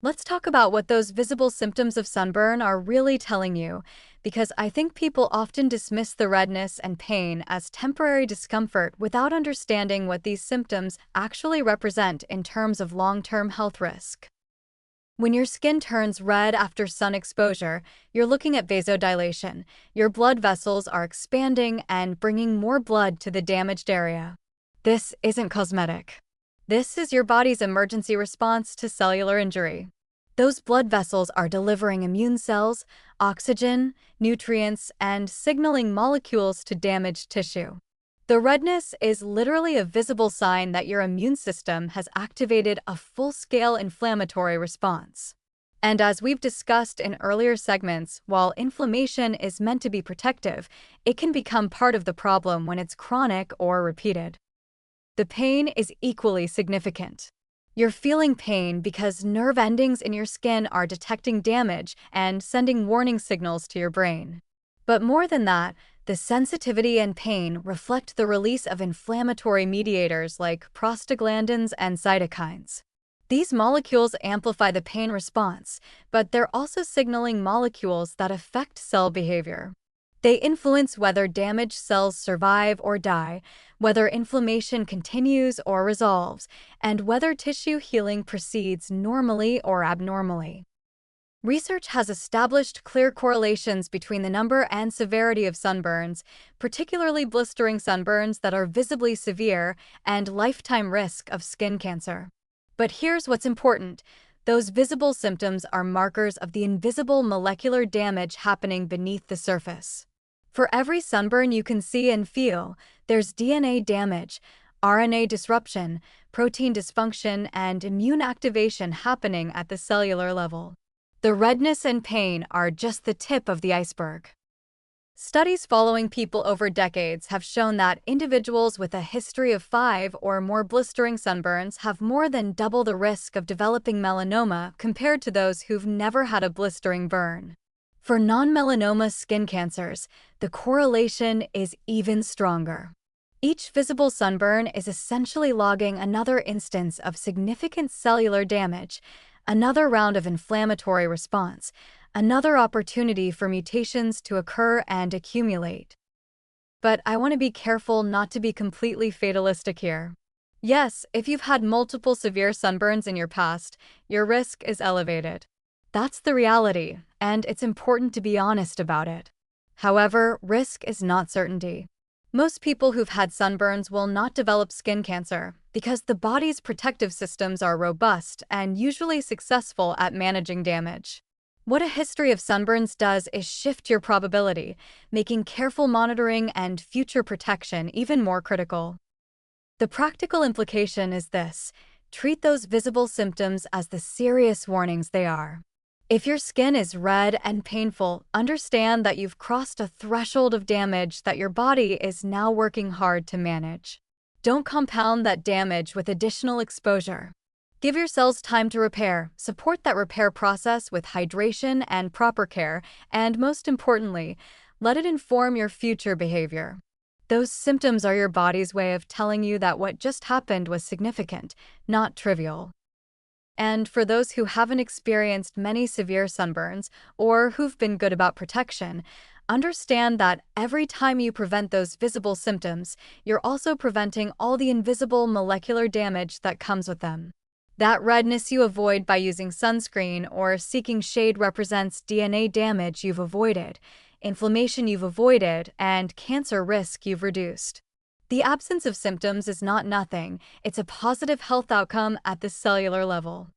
Let's talk about what those visible symptoms of sunburn are really telling you, because I think people often dismiss the redness and pain as temporary discomfort without understanding what these symptoms actually represent in terms of long-term health risk. When your skin turns red after sun exposure, you're looking at vasodilation. Your blood vessels are expanding and bringing more blood to the damaged area. This isn't cosmetic. This is your body's emergency response to cellular injury. Those blood vessels are delivering immune cells, oxygen, nutrients, and signaling molecules to damaged tissue. The redness is literally a visible sign that your immune system has activated a full-scale inflammatory response. And as we've discussed in earlier segments, while inflammation is meant to be protective, it can become part of the problem when it's chronic or repeated. The pain is equally significant. You're feeling pain because nerve endings in your skin are detecting damage and sending warning signals to your brain. But more than that, the sensitivity and pain reflect the release of inflammatory mediators like prostaglandins and cytokines. These molecules amplify the pain response, but they're also signaling molecules that affect cell behavior. They influence whether damaged cells survive or die, whether inflammation continues or resolves, and whether tissue healing proceeds normally or abnormally. Research has established clear correlations between the number and severity of sunburns, particularly blistering sunburns that are visibly severe, and lifetime risk of skin cancer. But here's what's important. Those visible symptoms are markers of the invisible molecular damage happening beneath the surface. For every sunburn you can see and feel, there's DNA damage, RNA disruption, protein dysfunction, and immune activation happening at the cellular level. The redness and pain are just the tip of the iceberg. Studies following people over decades have shown that individuals with a history of 5 or more blistering sunburns have more than double the risk of developing melanoma compared to those who've never had a blistering burn. For non-melanoma skin cancers, the correlation is even stronger. Each visible sunburn is essentially logging another instance of significant cellular damage, another round of inflammatory response, another opportunity for mutations to occur and accumulate. But I want to be careful not to be completely fatalistic here. Yes, if you've had multiple severe sunburns in your past, your risk is elevated. That's the reality, and it's important to be honest about it. However, risk is not certainty. Most people who've had sunburns will not develop skin cancer because the body's protective systems are robust and usually successful at managing damage. What a history of sunburns does is shift your probability, making careful monitoring and future protection even more critical. The practical implication is this: treat those visible symptoms as the serious warnings they are. If your skin is red and painful, understand that you've crossed a threshold of damage that your body is now working hard to manage. Don't compound that damage with additional exposure. Give your cells time to repair, support that repair process with hydration and proper care, and most importantly, let it inform your future behavior. Those symptoms are your body's way of telling you that what just happened was significant, not trivial. And for those who haven't experienced many severe sunburns or who've been good about protection, understand that every time you prevent those visible symptoms, you're also preventing all the invisible molecular damage that comes with them. That redness you avoid by using sunscreen or seeking shade represents DNA damage you've avoided, inflammation you've avoided, and cancer risk you've reduced. The absence of symptoms is not nothing, it's a positive health outcome at the cellular level.